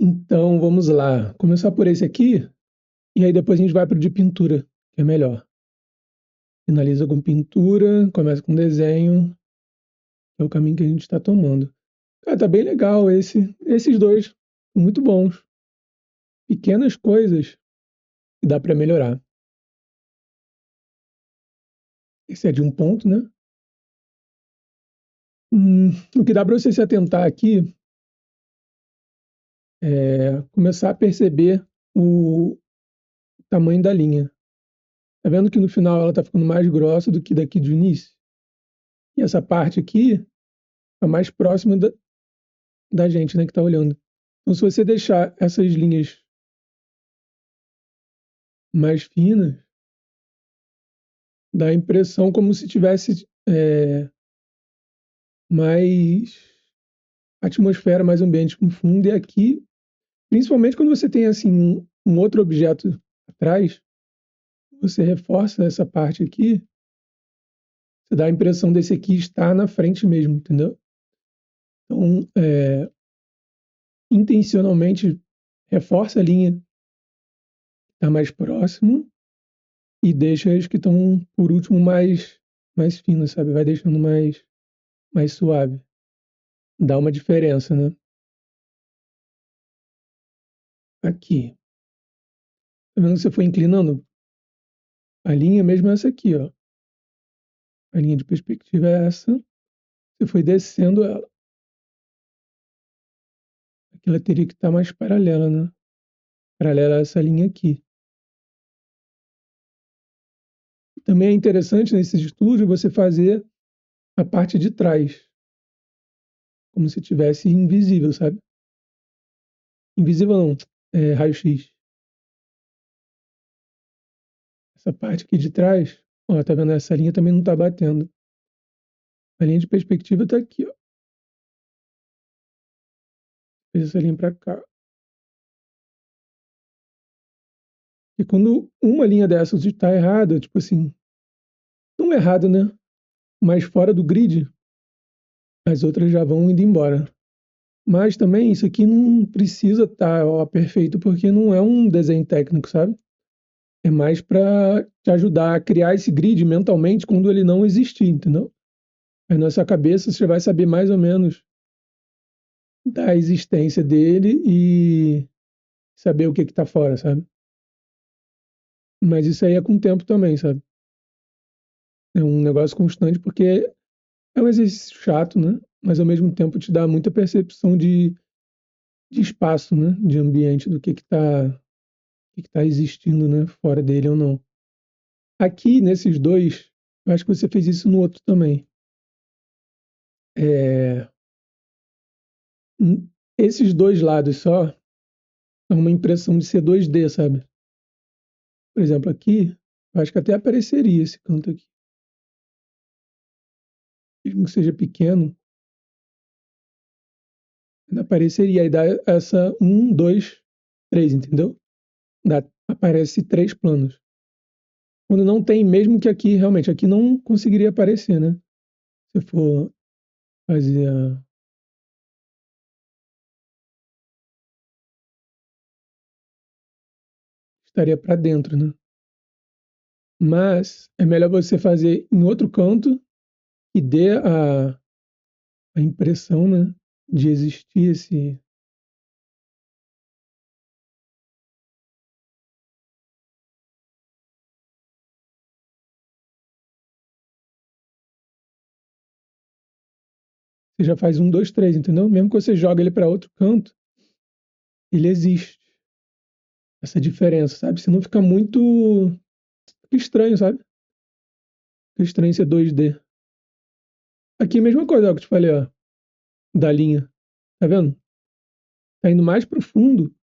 Então, vamos lá. Começar por esse aqui, e aí depois a gente vai para o de pintura, que é melhor. Finaliza com pintura, começa com desenho, é o caminho que a gente está tomando. Cara, tá bem legal esses dois, muito bons. Pequenas coisas que dá para melhorar. Esse é de um ponto, né? O que dá para você se atentar aqui é começar a perceber o tamanho da linha. Tá vendo que no final ela tá ficando mais grossa do que daqui do início? E essa parte aqui tá mais próxima da gente, né, que está olhando. Então, se você deixar essas linhas mais finas, dá a impressão como se tivesse mais atmosfera, mais ambiente com fundo. E aqui, principalmente quando você tem assim um outro objeto atrás, você reforça essa parte aqui, você dá a impressão desse aqui estar na frente mesmo, entendeu? Então, intencionalmente reforça a linha que está mais próximo e deixa as que estão por último mais finas, sabe? Vai deixando mais suave. Dá uma diferença, né? Aqui. Tá vendo que você foi inclinando? A linha mesmo é essa aqui, ó. A linha de perspectiva é essa. Você foi descendo ela. Aqui ela teria que estar mais paralela, né? Paralela a essa linha aqui. Também é interessante nesse estúdio você fazer a parte de trás. Como se tivesse invisível, sabe? Invisível não, raio-x. Essa parte aqui de trás, ó, tá vendo? Essa linha também não tá batendo. A linha de perspectiva tá aqui, ó. Fez essa linha para cá. E quando uma linha dessas está errada, tipo assim, não errada, né? Mas fora do grid, as outras já vão indo embora. Mas também isso aqui não precisa estar perfeito, porque não é um desenho técnico, sabe? É mais para te ajudar a criar esse grid mentalmente quando ele não existir, entendeu? Aí na sua cabeça você vai saber mais ou menos da existência dele e saber o que está fora, sabe? Mas isso aí é com o tempo também, sabe? É um negócio constante porque é um exercício chato, né? Mas ao mesmo tempo te dá muita percepção de espaço, né? De ambiente, do que tá existindo, né? Fora dele ou não. Aqui, nesses dois, eu acho que você fez isso no outro também. É, esses dois lados só dão uma impressão de ser 2D, sabe? Por exemplo, aqui, eu acho que até apareceria esse canto aqui. Mesmo que seja pequeno, ainda apareceria. Aí dá essa um, dois, três, entendeu? Aparece três planos. Quando não tem, mesmo que aqui, realmente, aqui não conseguiria aparecer, né? Se for fazer estaria para dentro, né? Mas é melhor você fazer em outro canto e dê a impressão, né, de existir esse. Você já faz um, dois, três, entendeu? Mesmo que você joga ele para outro canto, ele existe. Essa diferença, sabe? Se não fica muito. Fica estranho, sabe? Fica estranho ser 2D. Aqui é a mesma coisa, ó, que eu te falei, ó, da linha. Tá vendo? Tá indo mais profundo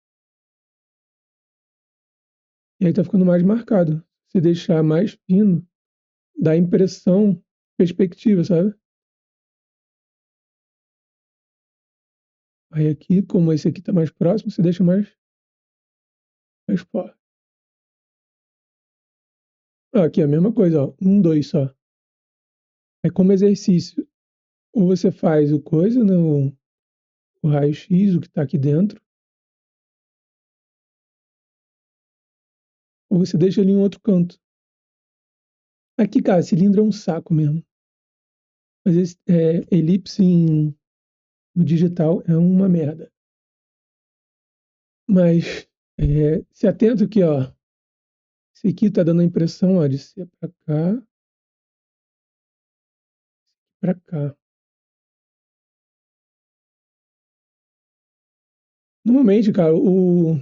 e aí tá ficando mais marcado. Se deixar mais fino, dá a impressão, perspectiva, sabe? Aí aqui, como esse aqui tá mais próximo, você deixa mais forte. Ah, aqui é a mesma coisa, ó. Um, dois só. É como exercício. Ou você faz o coisa, né, o raio-x, o que tá aqui dentro, ou você deixa ele em outro canto. Aqui, cara, cilindro é um saco mesmo. Mas elipse no digital é uma merda. Mas se atenta aqui, ó. Esse aqui tá dando a impressão, ó, de ser pra cá, pra cá. Normalmente, cara, o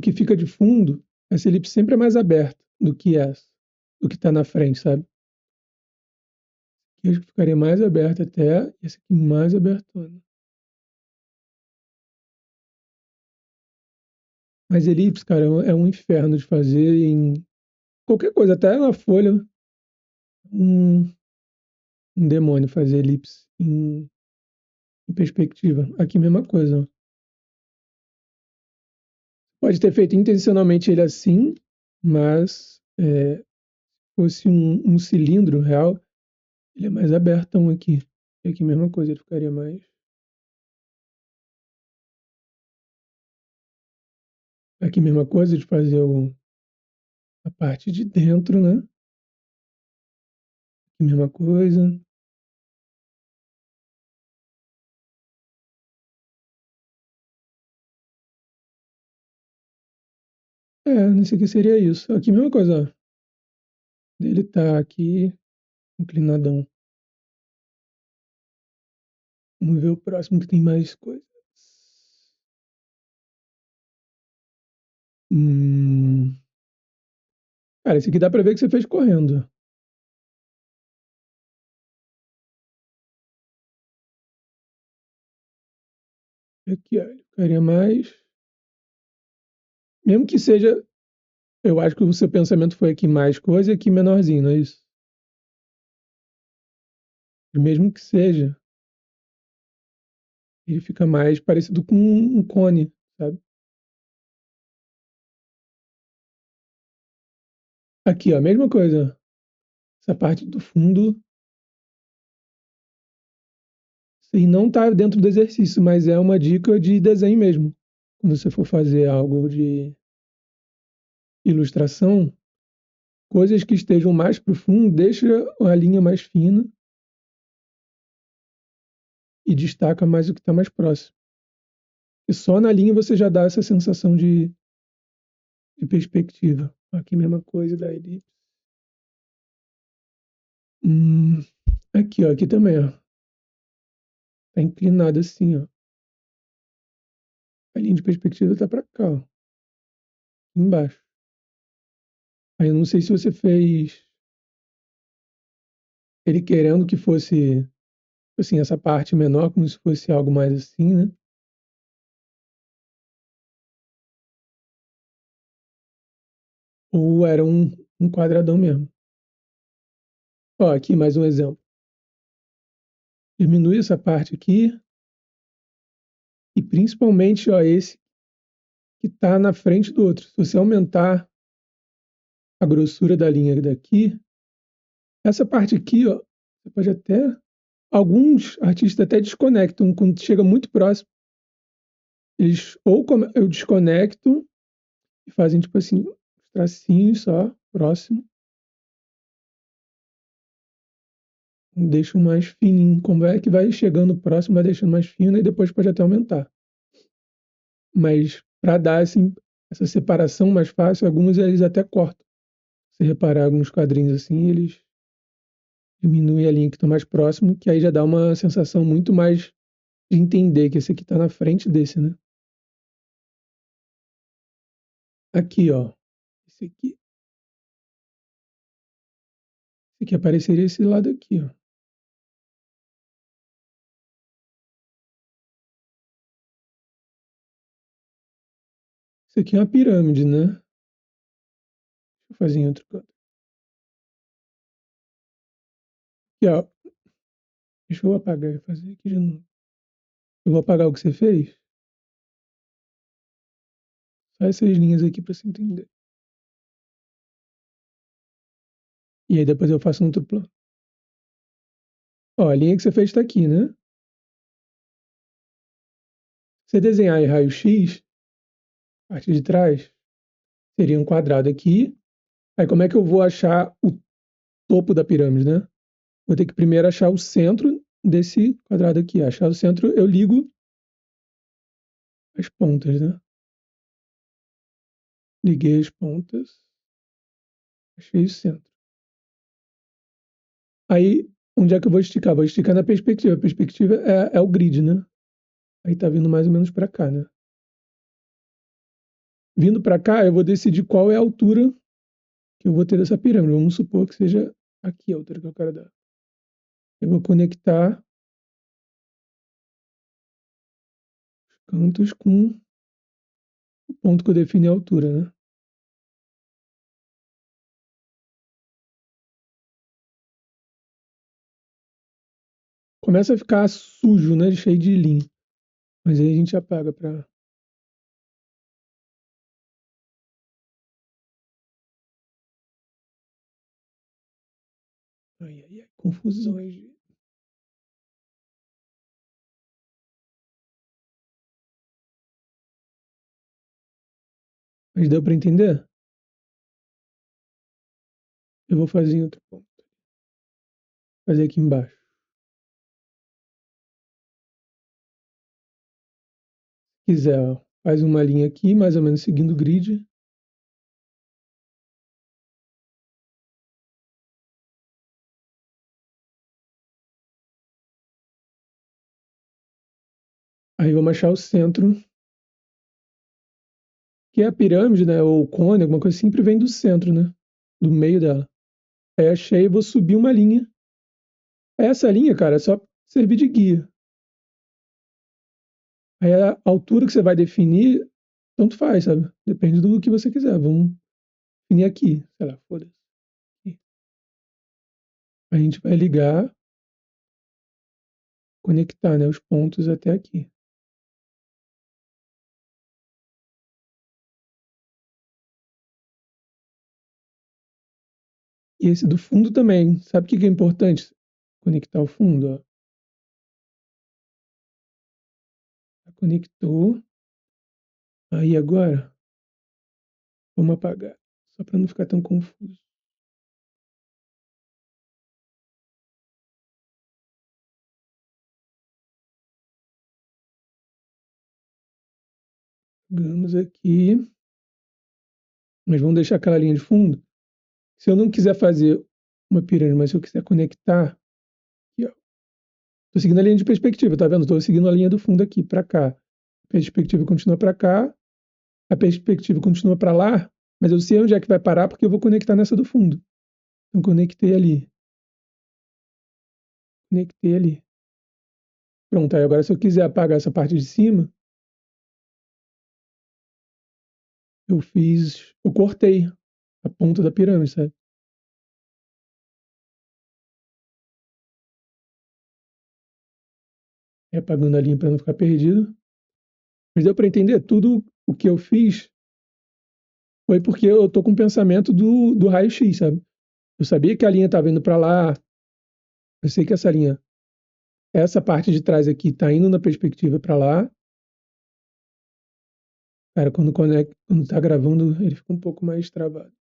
que fica de fundo, essa elipse sempre é mais aberta do que tá na frente, sabe? Aqui acho que ficaria mais aberta até, e esse aqui mais abertona. Mas elipse, cara, é um inferno de fazer em qualquer coisa, até na folha, um, um demônio fazer elipse em perspectiva. Aqui mesma coisa, ó. Pode ter feito intencionalmente ele assim, mas fosse um cilindro real, ele é mais abertão aqui. E aqui mesma coisa, ele ficaria mais. Aqui mesma coisa de fazer a parte de dentro, né? Aqui mesma coisa. Nesse aqui seria isso. Aqui mesma coisa, ó. Ele tá aqui inclinadão. Vamos ver o próximo que tem mais coisas. Hum... Cara, esse aqui dá pra ver que você fez correndo. Aqui, ó, ele ficaria mais. Mesmo que seja. Eu acho que o seu pensamento foi aqui mais coisa e aqui menorzinho, não é isso? Mesmo que seja, ele fica mais parecido com um cone, sabe? Aqui, ó, mesma coisa. Essa parte do fundo. E não está dentro do exercício, mas é uma dica de desenho mesmo. Quando você for fazer algo de ilustração, coisas que estejam mais para o fundo, deixa a linha mais fina e destaca mais o que está mais próximo. E só na linha você já dá essa sensação de perspectiva. Aqui mesma coisa da elipse. Aqui, ó, aqui também, ó. Tá inclinado assim, ó. A linha de perspectiva tá para cá, ó. Embaixo. Aí eu não sei se você fez ele querendo que fosse assim, essa parte menor, como se fosse algo mais assim, né? Ou era um quadradão mesmo. Ó, aqui mais um exemplo. Diminui essa parte aqui e principalmente, ó, esse que está na frente do outro. Se você aumentar a grossura da linha daqui, essa parte aqui, ó, você pode até. Alguns artistas até desconectam quando chega muito próximo. Eles ou eu desconecto e fazem tipo assim, uns tracinhos só, próximo. Deixam mais fininho. Como é que vai chegando próximo, vai deixando mais fino e depois pode até aumentar. Mas para dar assim, essa separação mais fácil, alguns eles até cortam. Se reparar alguns quadrinhos assim, eles diminuem a linha que está mais próximo, que aí já dá uma sensação muito mais de entender que esse aqui está na frente desse, né? Aqui, ó. Esse aqui. Esse aqui apareceria esse lado aqui, ó. Isso aqui é uma pirâmide, né? Deixa eu fazer em outro canto. Aqui, ó. Deixa eu apagar e fazer aqui de novo. Eu vou apagar o que você fez. Só essas linhas aqui para você entender. E aí depois eu faço um outro plano. Ó, a linha que você fez está aqui, né? Se você desenhar em raio-x, parte de trás, Seria um quadrado aqui. Aí como é que eu vou achar o topo da pirâmide, né? Vou ter que primeiro achar o centro desse quadrado aqui. Achar o centro, eu ligo as pontas, né? Liguei as pontas. Achei o centro. Aí, onde é que eu vou esticar? Vou esticar na perspectiva. A perspectiva é o grid, né? Aí tá vindo mais ou menos para cá, né? Vindo para cá, eu vou decidir qual é a altura que eu vou ter dessa pirâmide. Vamos supor que seja aqui a altura que eu quero dar. Eu vou conectar os cantos com o ponto que eu defini a altura, né? Começa a ficar sujo, né? Cheio de linha. Mas aí a gente apaga para... Ai, ai, ai, confusões. Mas deu para entender? Eu vou fazer em outro ponto. Fazer aqui embaixo. Se quiser, ó, faz uma linha aqui, mais ou menos seguindo o grid. Aí vamos achar o centro, que é a pirâmide, né? Ou o cone, alguma coisa sempre vem do centro, né? Do meio dela. Aí achei e vou subir uma linha. Essa linha, cara, é só servir de guia. Aí a altura que você vai definir, tanto faz, sabe? Depende do que você quiser. Vamos definir aqui. Sei lá, foda-se. A gente vai ligar, conectar, né, os pontos até aqui. E esse do fundo também. Sabe o que é importante? Conectar o fundo, ó. Conectou. Aí agora, vamos apagar. Só para não ficar tão confuso. Pegamos aqui. Mas vamos deixar aquela linha de fundo. Se eu não quiser fazer uma pirâmide, mas se eu quiser conectar, aqui, ó. Tô seguindo a linha de perspectiva, tá vendo? Estou seguindo a linha do fundo aqui para cá. A perspectiva continua para cá, a perspectiva continua para lá, mas eu sei onde é que vai parar porque eu vou conectar nessa do fundo. Então conectei ali. Conectei ali. Pronto, aí agora se eu quiser apagar essa parte de cima, eu cortei a ponta da pirâmide, sabe? É apagando a linha para não ficar perdido. Mas deu para entender? Tudo o que eu fiz foi porque eu tô com o pensamento do raio-x, sabe? Eu sabia que a linha estava indo para lá, eu sei que essa parte de trás aqui está indo na perspectiva para lá. Cara, quando tá gravando, ele fica um pouco mais travado.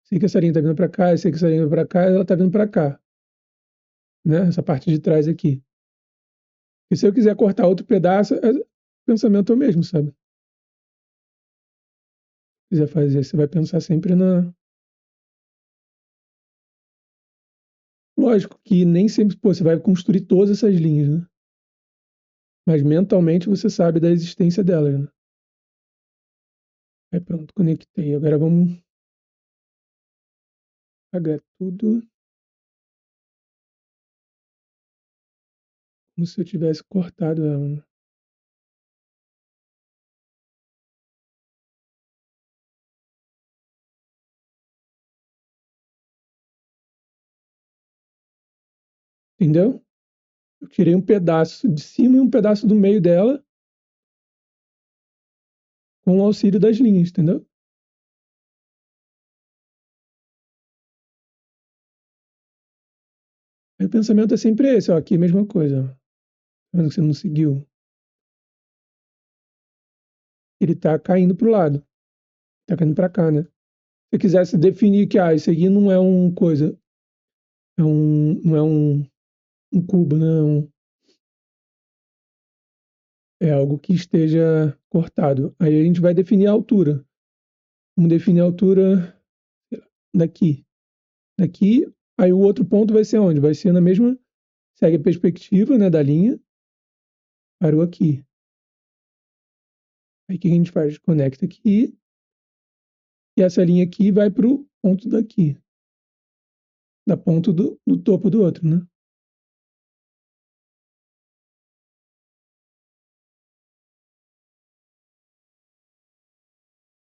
Sei que essa linha está vindo para cá, eu sei que essa linha vai para cá, ela está vindo para cá, né? Essa parte de trás aqui. E se eu quiser cortar outro pedaço, o pensamento é o mesmo, sabe? Se quiser fazer, você vai pensar sempre na... Lógico que nem sempre, pô, você vai construir todas essas linhas, né? Mas mentalmente você sabe da existência delas, né? Aí pronto, conectei. Agora vamos apagar tudo como se eu tivesse cortado ela, né? Entendeu? Eu tirei um pedaço de cima e um pedaço do meio dela com o auxílio das linhas, entendeu? Aí o pensamento é sempre esse, ó, aqui a mesma coisa. Tá vendo que você não seguiu? Ele tá caindo pro lado. Tá caindo pra cá, né? Se você quisesse definir que, isso aqui não é um coisa, não é um cubo, né? É algo que esteja cortado. Aí a gente vai definir a altura. Vamos definir a altura daqui. Daqui, aí o outro ponto vai ser onde? Vai ser na mesma, segue a perspectiva, né, da linha, parou aqui. Aí o que a gente faz? Conecta aqui, e essa linha aqui vai para o ponto daqui, da ponta do topo do outro, né?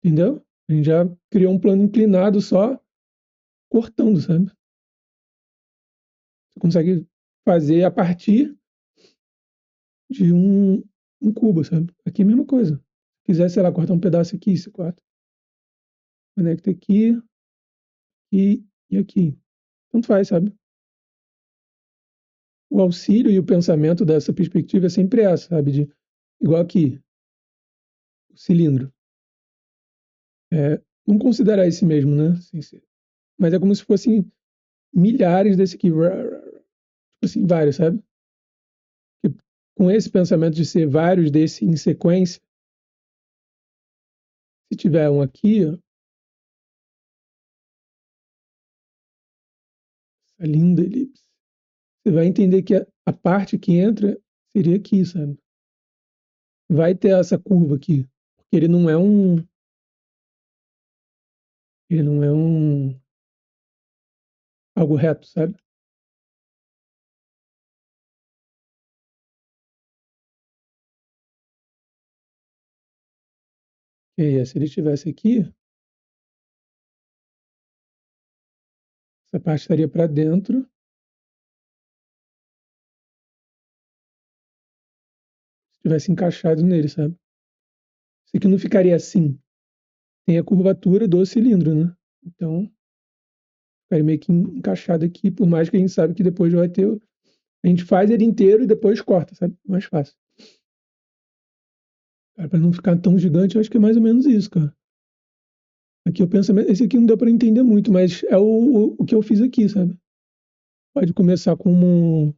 Entendeu? A gente já criou um plano inclinado só cortando, sabe? Você consegue fazer a partir de um cubo, sabe? Aqui é a mesma coisa. Se quiser, sei lá, cortar um pedaço aqui, você corta. Conecta aqui e aqui. Tanto faz, sabe? O auxílio e o pensamento dessa perspectiva é sempre essa, sabe? Igual aqui, o cilindro. Vamos considerar esse mesmo, né? Mas é como se fossem milhares desse aqui. Tipo assim, vários, sabe? E com esse pensamento de ser vários desse em sequência, se tiver um aqui, ó, essa linda elipse, você vai entender que a parte que entra seria aqui, sabe? Vai ter essa curva aqui, porque ele não é algo reto, sabe? E aí, se ele estivesse aqui, essa parte estaria para dentro, se tivesse encaixado nele, sabe? Isso aqui não ficaria assim. Tem a curvatura do cilindro, né? Então, ficaria meio que encaixado aqui, por mais que a gente sabe que depois vai ter. A gente faz ele inteiro e depois corta, sabe? Mais fácil. Para não ficar tão gigante, eu acho que é mais ou menos isso, cara. Aqui o pensamento. Esse aqui não deu para entender muito, mas é o que eu fiz aqui, sabe? Pode começar como.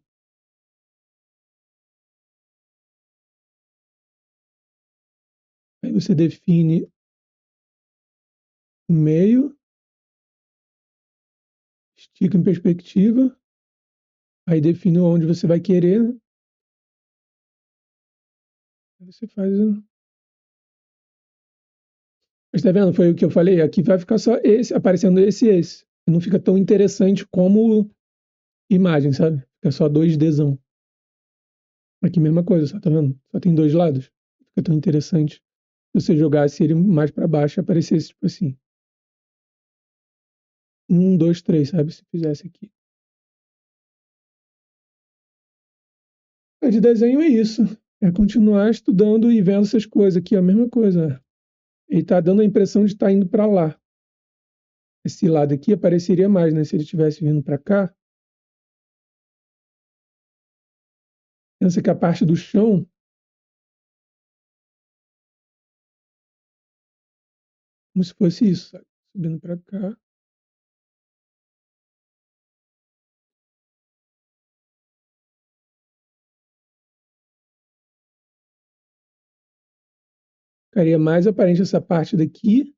Aí você define o meio, estica em perspectiva, aí define onde você vai querer. Aí você faz. Mas tá vendo? Foi o que eu falei. Aqui vai ficar só esse, aparecendo esse e esse. Não fica tão interessante como imagem, sabe? Fica só 2Dzão. Aqui mesma coisa, só tá vendo? Só tem dois lados. Fica tão interessante. Se você jogasse ele mais para baixo, aparecesse tipo assim. 1, 2, 3, sabe? Se fizesse aqui. De desenho é isso. É continuar estudando e vendo essas coisas aqui, a mesma coisa. Ele tá dando a impressão de estar indo para lá. Esse lado aqui apareceria mais, né? Se ele tivesse vindo para cá. Pensa que a parte do chão, como se fosse isso, sabe? Subindo para cá. Ficaria mais aparente essa parte daqui.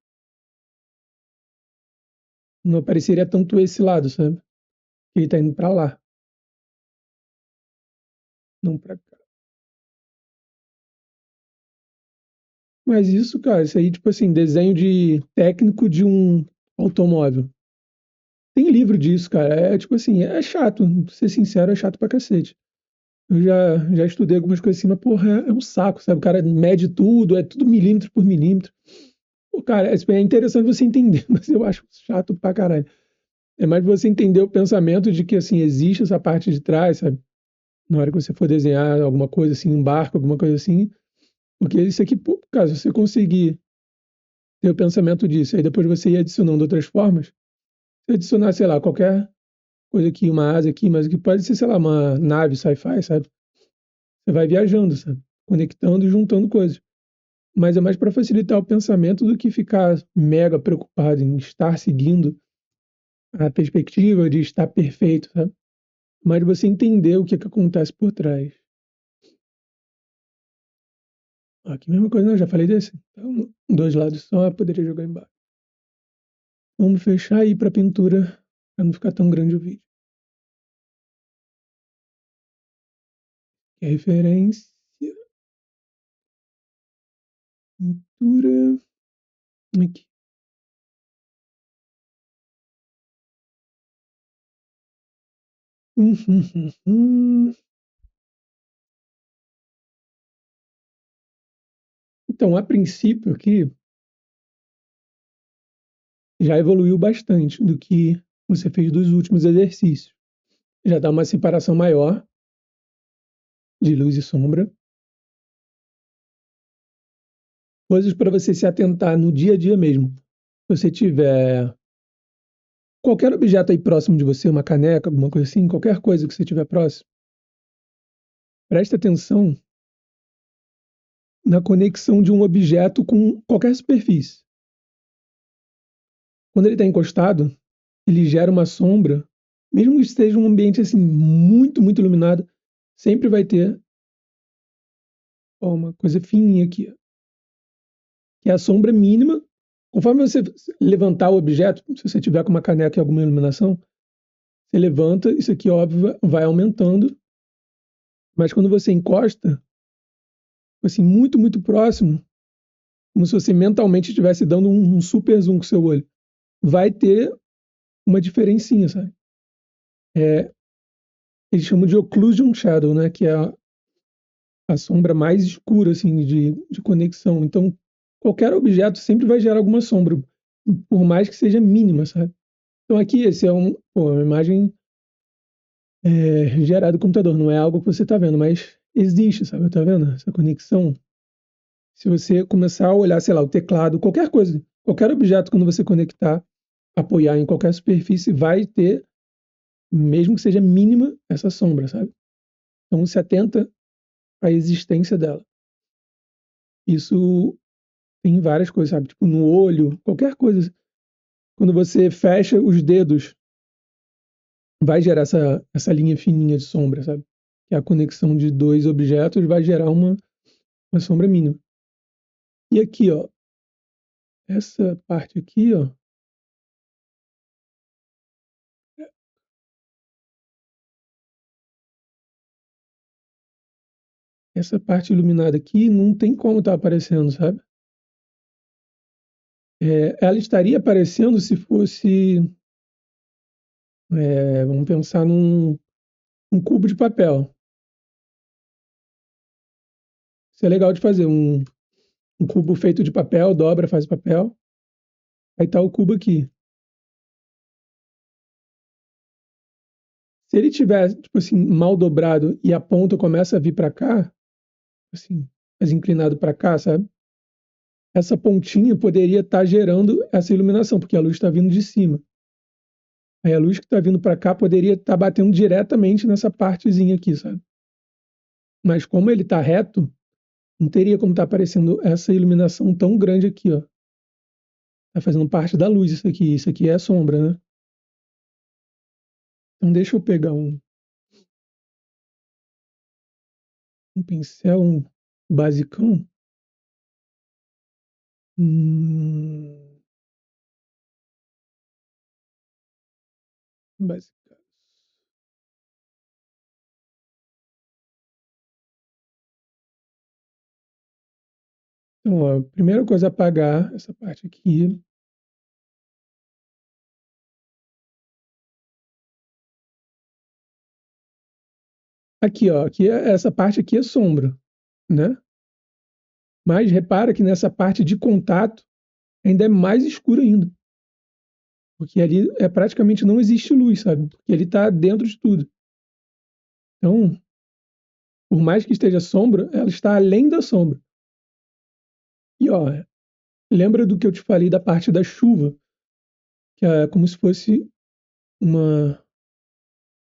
Não apareceria tanto esse lado, sabe? Ele tá indo para lá, não para cá. Mas isso, cara, isso aí, tipo assim, desenho de técnico de um automóvel. Tem livro disso, cara. É tipo assim, é chato, pra ser sincero, é chato pra cacete. Eu já estudei algumas coisas assim, mas porra, é um saco, sabe? O cara mede tudo, é tudo milímetro por milímetro. Pô, cara, é interessante você entender, mas eu acho chato pra caralho. É mais você entender o pensamento de que, assim, existe essa parte de trás, sabe? Na hora que você for desenhar alguma coisa assim, um barco, alguma coisa assim. Porque isso aqui, pô, cara, se você conseguir ter o pensamento disso, aí depois você ir adicionando outras formas, se adicionar, sei lá, qualquer coisa aqui, uma asa aqui, mas que pode ser, sei lá, uma nave sci-fi, sabe? Você vai viajando, sabe? Conectando e juntando coisas. mas é mais para facilitar o pensamento do que ficar mega preocupado em estar seguindo a perspectiva de estar perfeito, sabe? Mas você entender o que acontece por trás. Aqui mesma coisa, não, já falei desse. Então, dois lados só, poderia jogar embaixo. Vamos fechar aí para pintura, para não ficar tão grande o vídeo. Referência, pintura, aqui. Então, a princípio aqui, já evoluiu bastante do que você fez dos últimos exercícios. Já dá uma separação maior de luz e sombra. Coisas para você se atentar no dia a dia mesmo. Se você tiver qualquer objeto aí próximo de você, uma caneca, alguma coisa assim, qualquer coisa que você tiver próximo, preste atenção na conexão de um objeto com qualquer superfície. Quando ele está encostado, ele gera uma sombra, mesmo que esteja um ambiente assim muito, muito iluminado, sempre vai ter uma coisa fininha aqui, que é a sombra mínima. Conforme você levantar o objeto, se você tiver com uma caneca e alguma iluminação, você levanta, isso aqui, óbvio, vai aumentando, mas quando você encosta, assim, muito, muito próximo, como se você mentalmente estivesse dando um super zoom com o seu olho, vai ter uma diferencinha, sabe? Eles chamam de occlusion shadow, né? Que é a sombra mais escura, assim, de conexão. Então, qualquer objeto sempre vai gerar alguma sombra, por mais que seja mínima, sabe? Então, aqui, esse é uma imagem gerada do computador, não é algo que você está vendo, mas existe, sabe? Está vendo essa conexão? Se você começar a olhar, sei lá, o teclado, qualquer coisa, qualquer objeto, quando você conectar, apoiar em qualquer superfície, vai ter, mesmo que seja mínima, essa sombra, sabe? Então, se atenta à existência dela. Isso tem várias coisas, sabe? Tipo, no olho, qualquer coisa. Quando você fecha os dedos, vai gerar essa linha fininha de sombra, sabe? Que é a conexão de dois objetos vai gerar uma sombra mínima. E aqui, ó, essa parte aqui, ó, essa parte iluminada aqui não tem como estar aparecendo, sabe? Ela estaria aparecendo se fosse, vamos pensar um cubo de papel. Isso é legal de fazer, um cubo feito de papel, dobra, faz papel. Aí tá o cubo aqui. Se ele tiver, tipo assim, mal dobrado e a ponta começa a vir para cá, assim, mais inclinado para cá, sabe? Essa pontinha poderia estar gerando essa iluminação, porque a luz está vindo de cima. Aí a luz que está vindo para cá poderia estar batendo diretamente nessa partezinha aqui, sabe? Mas como ele está reto, não teria como estar aparecendo essa iluminação tão grande aqui, ó. Tá fazendo parte da luz isso aqui é a sombra, né? Então deixa eu pegar um pincel, um basicão. Hum, basic. Então, ó, primeira coisa, apagar essa parte aqui. Aqui, ó, essa parte aqui é sombra, né? Mas repara que nessa parte de contato ainda é mais escuro ainda. Porque ali praticamente não existe luz, sabe? Porque ele está dentro de tudo. Então, por mais que esteja sombra, ela está além da sombra. E ó, lembra do que eu te falei da parte da chuva, que é como se fosse uma,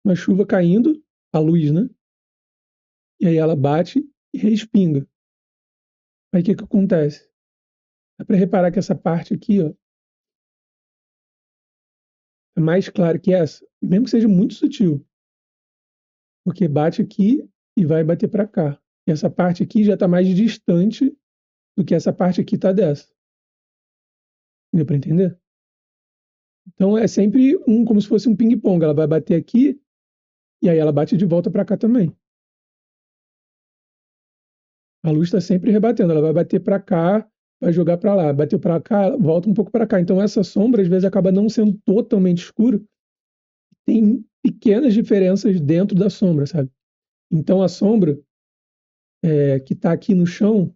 uma chuva caindo, a luz, né? E aí ela bate e respinga. Aí o que que acontece? Dá para reparar que essa parte aqui, ó, é mais clara que essa, mesmo que seja muito sutil, porque bate aqui e vai bater para cá. E essa parte aqui já está mais distante do que essa parte aqui está dessa. Deu para entender? Então é sempre como se fosse um ping-pong. Ela vai bater aqui e aí ela bate de volta para cá também. A luz está sempre rebatendo. Ela vai bater para cá, vai jogar para lá. Bateu para cá, volta um pouco para cá. Então essa sombra às vezes acaba não sendo totalmente escura. Tem pequenas diferenças dentro da sombra, sabe? Então a sombra que está aqui no chão,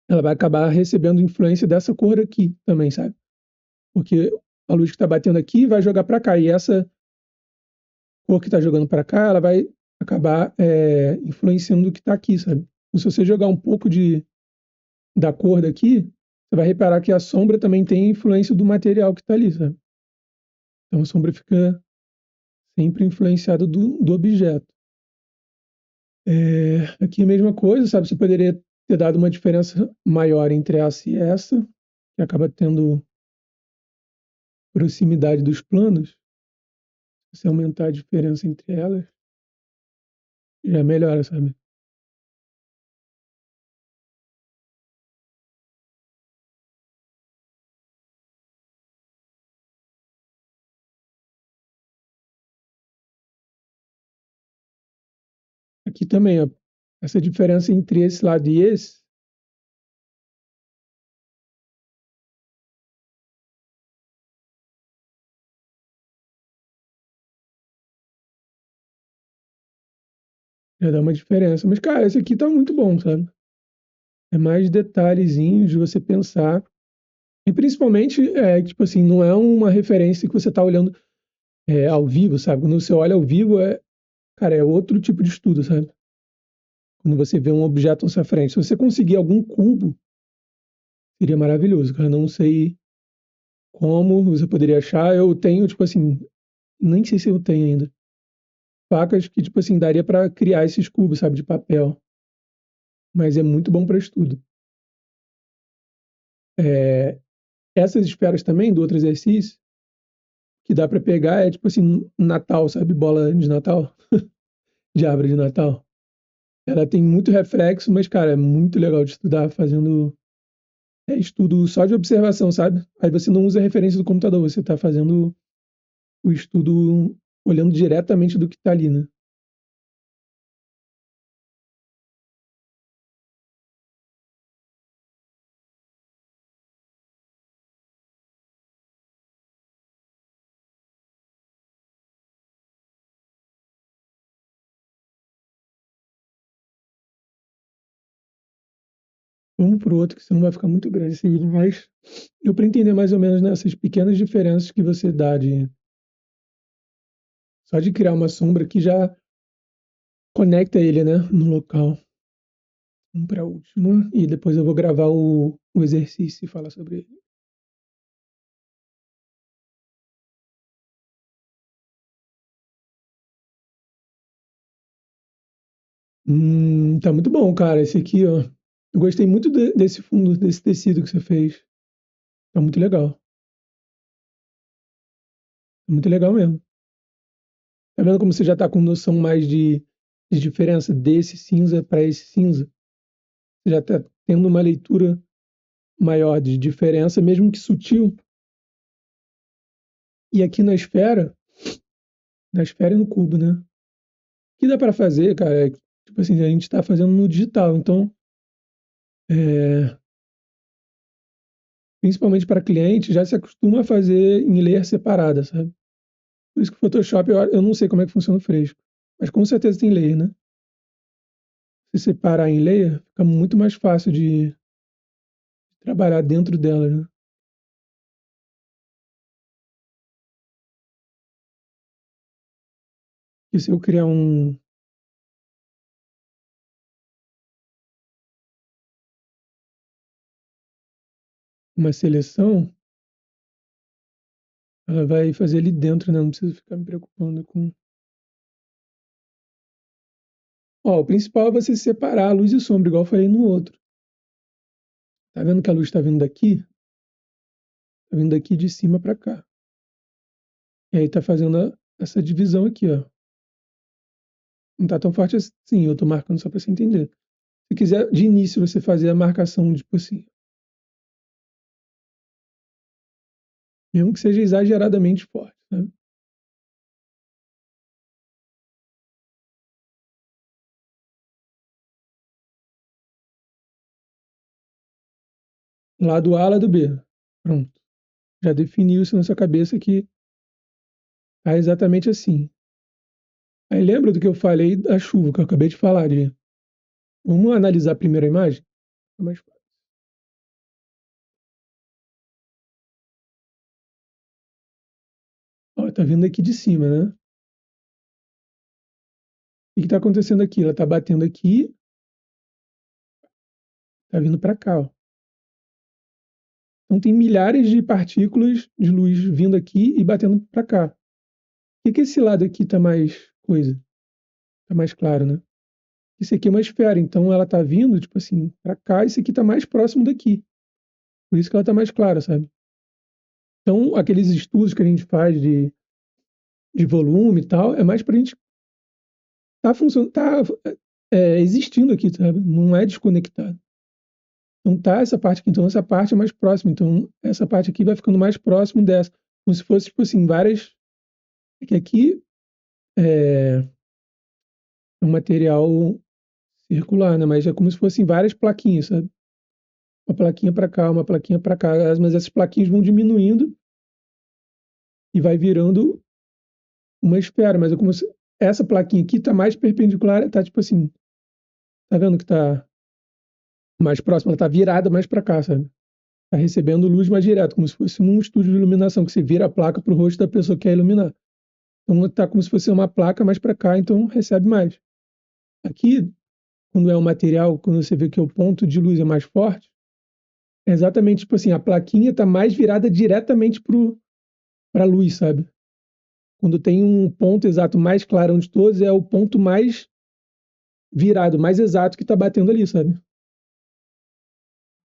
ela vai acabar recebendo influência dessa cor aqui também, sabe? Porque a luz que está batendo aqui vai jogar para cá e essa cor que está jogando para cá, ela vai acabar influenciando o que está aqui, sabe? Então, se você jogar um pouco da cor daqui, você vai reparar que a sombra também tem influência do material que está ali, sabe? Então a sombra fica sempre influenciada do objeto. Aqui a mesma coisa, sabe? Você poderia ter dado uma diferença maior entre essa e essa, que acaba tendo proximidade dos planos. Se você aumentar a diferença entre elas, já melhora, sabe? Aqui também, ó, essa diferença entre esse lado e esse, já dá uma diferença. Mas, cara, esse aqui tá muito bom, sabe? É mais detalhezinhos de você pensar. E principalmente, tipo assim, não é uma referência que você tá olhando ao vivo, sabe? Quando você olha ao vivo, cara, é outro tipo de estudo, sabe? Quando você vê um objeto na sua frente. Se você conseguir algum cubo, seria maravilhoso, cara. Não sei como você poderia achar. Eu tenho, tipo assim, nem sei se eu tenho ainda. Facas que, tipo assim, daria para criar esses cubos, sabe, de papel. Mas é muito bom para estudo. Essas esferas também, do outro exercício, que dá para pegar, tipo assim, Natal, sabe, bola de Natal, de árvore de Natal. Ela tem muito reflexo, mas, cara, é muito legal de estudar fazendo estudo só de observação, sabe? Aí você não usa a referência do computador, você está fazendo o estudo olhando diretamente do que está ali, né? Um para o outro, que senão vai ficar muito grande esse vídeo, mas eu para entender mais ou menos nessas pequenas diferenças que você dá só de criar uma sombra que já conecta ele, né, no local. Um para a última, e depois eu vou gravar o exercício e falar sobre ele. Tá muito bom, cara. Esse aqui, ó. Eu gostei muito desse fundo, desse tecido que você fez. Tá muito legal. Tá muito legal mesmo. Tá vendo como você já tá com noção mais de diferença desse cinza para esse cinza? Você já tá tendo uma leitura maior de diferença, mesmo que sutil. E aqui na esfera e no cubo, né? O que dá para fazer, cara, tipo assim, a gente está fazendo no digital, então, é, principalmente para cliente, já se acostuma a fazer em layer separada, sabe? Por isso que o Photoshop, eu não sei como é que funciona o fresco, mas com certeza tem layer, né? Se separar em layer, fica muito mais fácil de trabalhar dentro dela, né? E se eu criar uma seleção, ela vai fazer ali dentro, né? Não preciso ficar me preocupando com. Ó, o principal é você separar a luz e sombra, igual eu falei no outro. Tá vendo que a luz está vindo daqui? Tá vindo daqui de cima para cá. E aí tá fazendo essa divisão aqui, ó. Não tá tão forte assim, eu tô marcando só para você entender. Se quiser, de início, você fazer a marcação, tipo assim, mesmo que seja exageradamente forte, sabe? Lado A, lado B. Pronto. Já definiu isso na sua cabeça que é exatamente assim. Aí lembra do que eu falei da chuva, que eu acabei de falar, de vamos analisar a primeira imagem? É mais fácil. Ó, tá vindo aqui de cima, né? O que está acontecendo aqui? Ela está batendo aqui, está vindo para cá. Ó. Então tem milhares de partículas de luz vindo aqui e batendo para cá. Por que esse lado aqui está mais coisa? Está mais claro, né? Esse aqui é uma esfera, então ela está vindo, tipo assim, para cá, esse aqui está mais próximo daqui. Por isso que ela está mais clara, sabe? Então, aqueles estudos que a gente faz de volume e tal, é mais para a gente tá funcionando, tá existindo aqui, sabe? Não é desconectado. Então tá essa parte aqui, então essa parte é mais próxima, então essa parte aqui vai ficando mais próximo dessa, como se fosse tipo assim várias, é que aqui é um material circular, né? Mas é como se fossem várias plaquinhas, sabe? Uma plaquinha para cá, uma plaquinha para cá, mas essas plaquinhas vão diminuindo e vai virando uma esfera, mas é como se essa plaquinha aqui tá mais perpendicular, tá tipo assim, tá vendo que tá mais próxima, ela tá virada mais para cá, sabe? Tá recebendo luz mais direto, como se fosse num estúdio de iluminação, que você vira a placa para o rosto da pessoa que quer iluminar. Então tá como se fosse uma placa mais para cá, então recebe mais. Aqui, quando é um material, quando você vê que o ponto de luz é mais forte, é exatamente tipo assim, a plaquinha tá mais virada diretamente para a luz, sabe? Quando tem um ponto exato mais clarão de todos, é o ponto mais virado, mais exato que está batendo ali, sabe?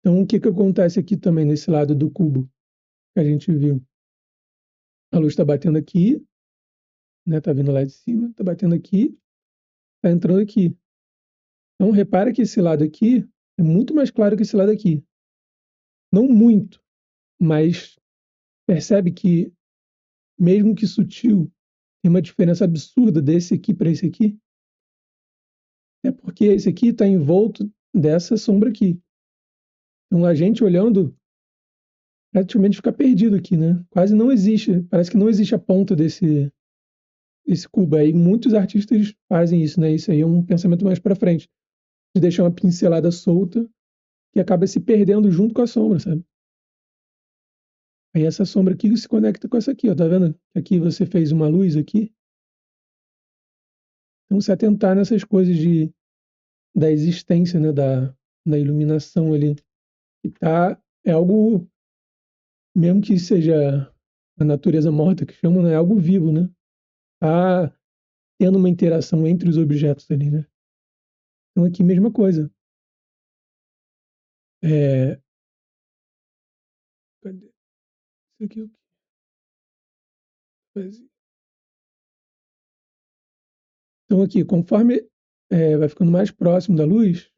Então, o que que acontece aqui também nesse lado do cubo que a gente viu? A luz está batendo aqui, né? Tá vindo lá de cima, está batendo aqui, está entrando aqui. Então, repara que esse lado aqui é muito mais claro que esse lado aqui. Não muito, mas percebe que, mesmo que sutil, tem uma diferença absurda desse aqui para esse aqui. É porque esse aqui está envolto dessa sombra aqui. Então, a gente olhando, praticamente fica perdido aqui, né? Quase não existe, parece que não existe a ponta desse cubo. Aí muitos artistas fazem isso, né? Isso aí é um pensamento mais para frente, de deixar uma pincelada solta que acaba se perdendo junto com a sombra, sabe? Aí essa sombra aqui se conecta com essa aqui, ó, tá vendo? Aqui você fez uma luz aqui. Então se atentar nessas coisas da existência, né, da iluminação ali. E tá, é algo, mesmo que seja a natureza morta que chamam, né, é algo vivo, né? Tá tendo uma interação entre os objetos ali, né? Então aqui mesma coisa. É, cadê? Isso aqui é o que? Então aqui, conforme vai ficando mais próximo da luz,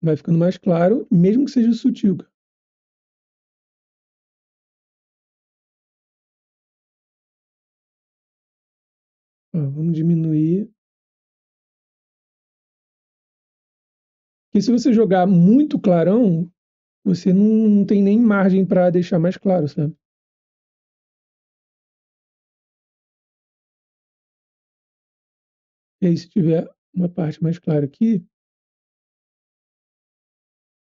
vai ficando mais claro, mesmo que seja sutil. Ó, vamos diminuir. Porque se você jogar muito clarão, você não tem nem margem para deixar mais claro, sabe? E aí, se tiver uma parte mais clara aqui,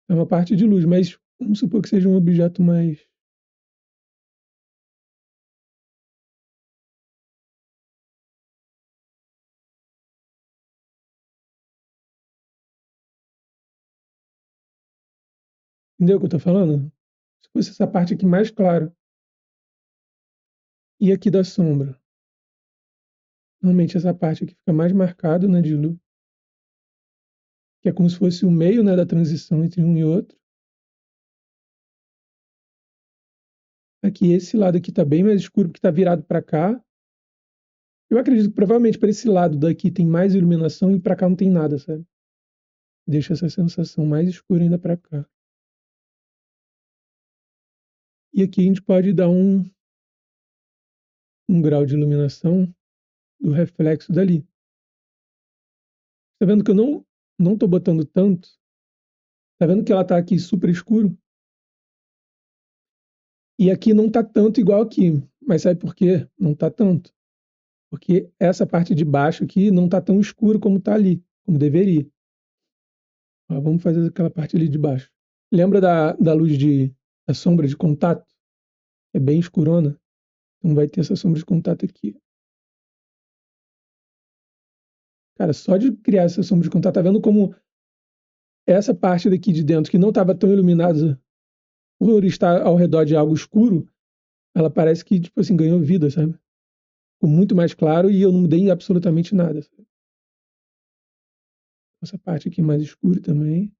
é uma parte de luz, mas vamos supor que seja um objeto mais. Entendeu o que eu estou falando? Se fosse essa parte aqui mais clara e aqui da sombra, normalmente essa parte aqui fica mais marcada, né, de luz. que é como se fosse o meio, né, da transição entre um e outro. Aqui, esse lado aqui está bem mais escuro, porque está virado para cá. Eu acredito que provavelmente para esse lado daqui tem mais iluminação e para cá não tem nada, sabe? Deixa essa sensação mais escura ainda para cá. E aqui a gente pode dar um grau de iluminação do reflexo dali. Tá vendo que eu não estou botando tanto? Tá vendo que ela tá aqui super escuro? E aqui não tá tanto igual aqui. Mas sabe por quê? Não tá tanto. Porque essa parte de baixo aqui não tá tão escuro como tá ali, como deveria. Ó, vamos fazer aquela parte ali de baixo. Lembra da luz da sombra de contato? É bem escurona. Então vai ter essa sombra de contato aqui. Cara, só de criar essa sombra de contato, tá vendo como essa parte daqui de dentro, que não estava tão iluminada por estar ao redor de algo escuro, ela parece que, tipo assim, ganhou vida, sabe? Ficou muito mais claro e eu não mudei absolutamente nada. Sabe? Essa parte aqui mais escura também.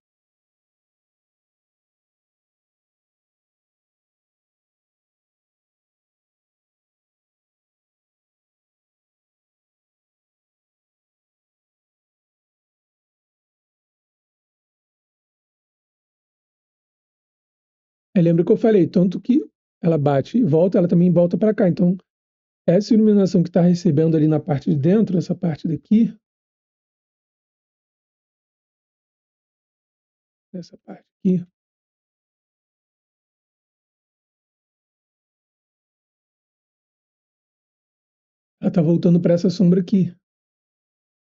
Aí lembra que eu falei, tanto que ela bate e volta, ela também volta para cá. Então, essa iluminação que está recebendo ali na parte de dentro, essa parte daqui, essa parte aqui, ela está voltando para essa sombra aqui.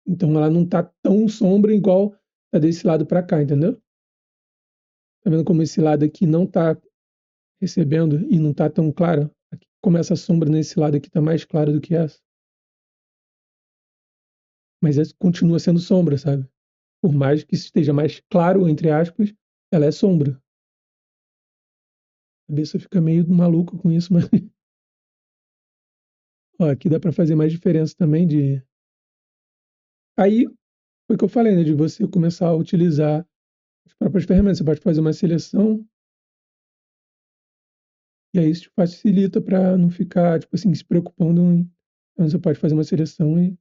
Então, ela não está tão sombra igual a desse lado para cá, entendeu? Tá vendo como esse lado aqui não está recebendo e não está tão clara? Como essa sombra nesse lado aqui está mais clara do que essa. Mas continua sendo sombra, sabe? Por mais que esteja mais claro, entre aspas, ela é sombra. A cabeça fica meio maluca com isso, mas ó, aqui dá para fazer mais diferença também de. Aí foi o que eu falei, né? De você começar a utilizar as próprias ferramentas. Você pode fazer uma seleção e aí isso te facilita para não ficar, tipo assim, se preocupando em. Então você pode fazer uma seleção e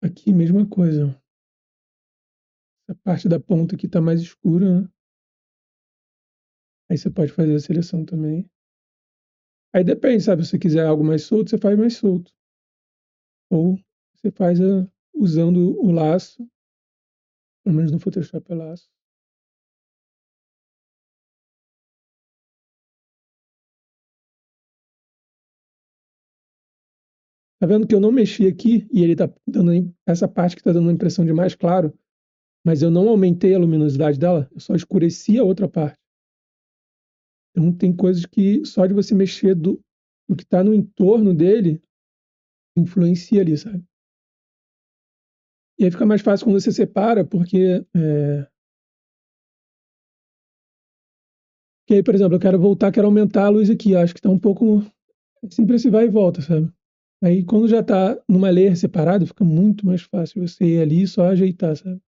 aqui mesma coisa. Essa parte da ponta aqui está mais escura, né? Aí você pode fazer a seleção também. Aí depende, sabe? Se você quiser algo mais solto, você faz mais solto. Ou você faz usando o laço, pelo menos no Photoshop é laço. Tá vendo que eu não mexi aqui e ele tá dando essa parte que tá dando a impressão de mais claro, mas eu não aumentei a luminosidade dela, eu só escureci a outra parte. Então tem coisas que só de você mexer do que tá no entorno dele influencia ali, sabe? E aí fica mais fácil quando você separa, porque que aí, por exemplo, eu quero voltar, quero aumentar a luz aqui, acho que tá um pouco sempre esse vai e volta, sabe? Aí quando já tá numa layer separada, fica muito mais fácil você ir ali e só ajeitar, sabe?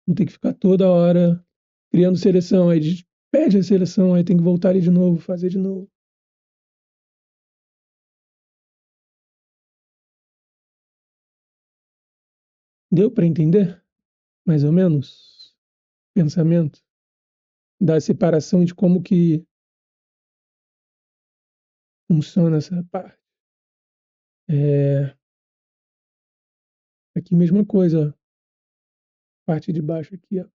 Não tem que ficar toda hora criando seleção, aí perde a seleção, aí tem que voltar ali de novo, fazer de novo. Deu para entender? Mais ou menos? Pensamento da separação de como que funciona essa parte. É, aqui mesma coisa, parte de baixo aqui, ó.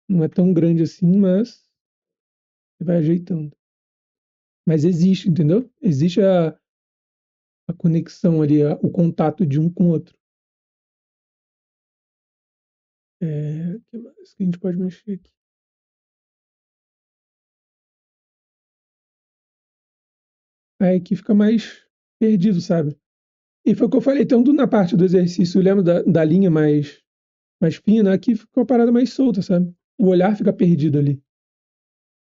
Não é tão grande assim, mas você vai ajeitando. Mas existe, entendeu? Existe a conexão ali, o contato de um com o outro. O que mais que a gente pode mexer aqui? Aí aqui fica mais perdido, sabe? E foi o que eu falei, tanto na parte do exercício, lembra da linha mais fina, aqui ficou a parada mais solta, sabe? O olhar fica perdido ali.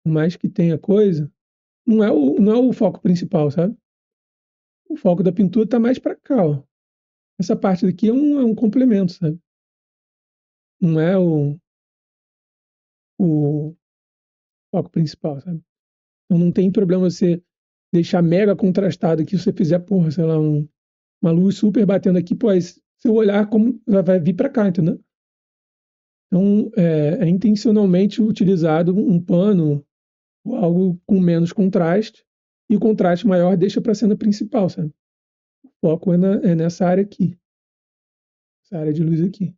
Por mais que tenha coisa, não é o foco principal, sabe? O foco da pintura tá mais para cá, ó. Essa parte daqui é um complemento, sabe? Não é o foco principal, sabe? Então não tem problema você deixar mega contrastado aqui, se você fizer, porra, sei lá, uma luz super batendo aqui, pô, seu olhar como vai vir para cá, entendeu? Então é intencionalmente utilizado um pano ou algo com menos contraste, e o contraste maior deixa para a cena principal, sabe? O foco é nessa área aqui, essa área de luz aqui.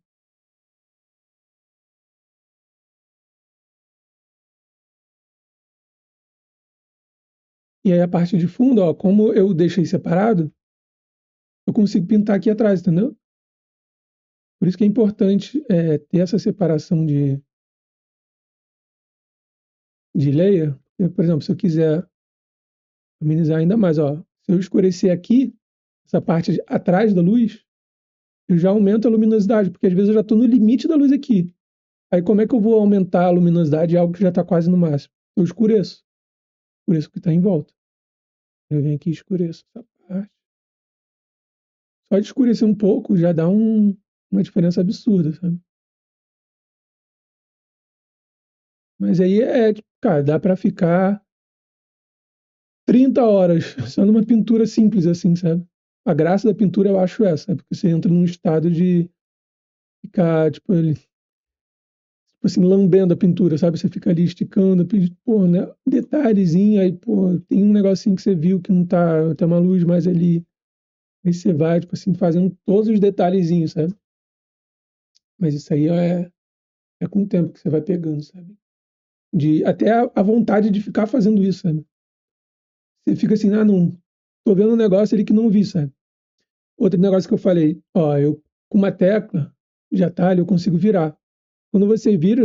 E aí a parte de fundo, ó, como eu deixei separado, eu consigo pintar aqui atrás, entendeu? Por isso que é importante ter essa separação de layer. Por exemplo, se eu quiser amenizar ainda mais, ó, se eu escurecer aqui, essa parte atrás da luz, eu já aumento a luminosidade, porque às vezes eu já estou no limite da luz aqui. Aí como é que eu vou aumentar a luminosidade de algo que já está quase no máximo? Eu escureço o que está em volta. Eu venho aqui e escureço essa parte. Só de escurecer um pouco já dá uma diferença absurda, sabe? Mas aí tipo, cara, dá para ficar 30 horas só numa pintura simples assim, sabe? A graça da pintura eu acho essa, porque você entra num estado de ficar, tipo, assim, lambendo a pintura, sabe? Você fica ali esticando, pô, né? Detalhezinho, aí, pô, tem um negocinho que você viu que não tá, tem uma luz mais ali. Aí você vai, tipo assim, fazendo todos os detalhezinhos, sabe? Mas isso aí é com o tempo que você vai pegando, sabe? Até a vontade de ficar fazendo isso, sabe? Você fica assim, não, tô vendo um negócio ali que não vi, sabe? Outro negócio que eu falei, ó, eu com uma tecla de atalho eu consigo virar. Quando você vira,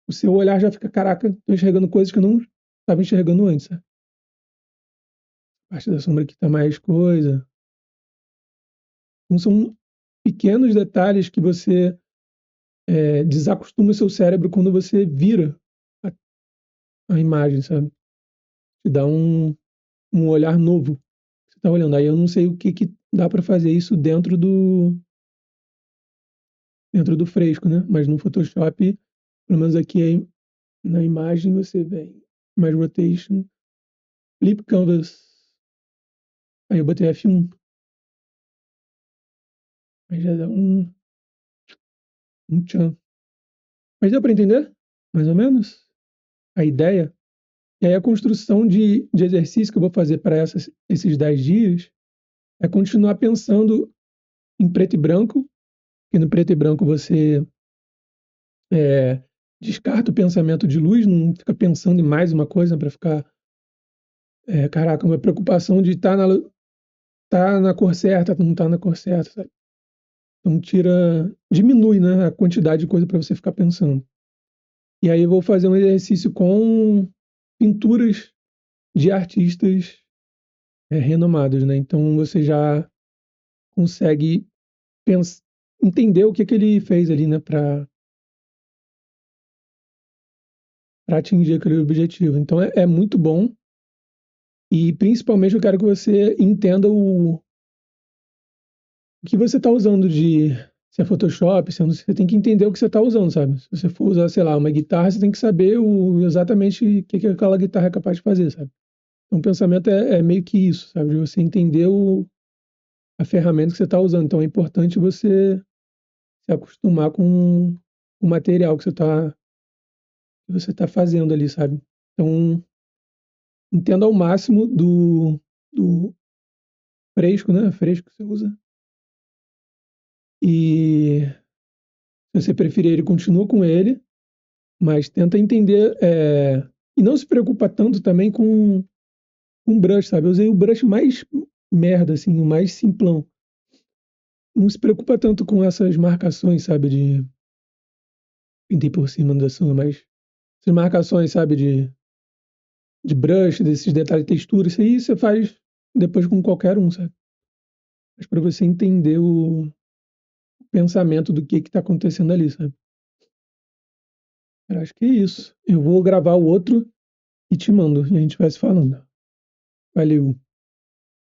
o seu olhar já fica, caraca, tô enxergando coisas que eu não estava enxergando antes, sabe? A parte da sombra aqui tá mais coisa. Então são pequenos detalhes que você desacostuma o seu cérebro quando você vira a imagem, sabe? Te dá um olhar novo. Você tá olhando. Aí eu não sei o que dá para fazer isso dentro do fresco, né? Mas no Photoshop, pelo menos aqui na imagem, você vem mais rotation, flip canvas. Aí eu botei F1. Aí já dá um tchan. Mas deu para entender? Mais ou menos? A ideia? E aí a construção de exercício que eu vou fazer para esses 10 dias é continuar pensando em preto e branco, que no preto e branco você é, descarta o pensamento de luz, não fica pensando em mais uma coisa para ficar, caraca, uma preocupação de tá na cor certa, não tá na cor certa, sabe? Então diminui, né, a quantidade de coisa para você ficar pensando. E aí eu vou fazer um exercício com pinturas de artistas renomados, né? Então você já consegue entender o que ele fez ali, né, para atingir aquele objetivo. Então é muito bom e principalmente eu quero que você entenda o que você está usando se é Photoshop, você tem que entender o que você está usando, sabe? Se você for usar, sei lá, uma guitarra, você tem que saber exatamente o que aquela guitarra é capaz de fazer, sabe? Então o pensamento é meio que isso, sabe? De você entender a ferramenta que você está usando. Então é importante você se acostumar com o material que você tá fazendo ali, sabe? Então, entenda ao máximo do fresco, né? Fresco que você usa. E se você preferir ele, continua com ele, mas tenta entender e não se preocupa tanto também com brush, sabe? Eu usei o brush mais merda, assim, o mais simplão. Não se preocupa tanto com essas marcações, sabe? Pintei por cima da sua, mas essas marcações, sabe? De brush, desses detalhes de textura, isso aí você faz depois com qualquer um, sabe? mas para você entender o pensamento do que está acontecendo ali, sabe? Eu acho que é isso. Eu vou gravar o outro e te mando, e a gente vai se falando. Valeu.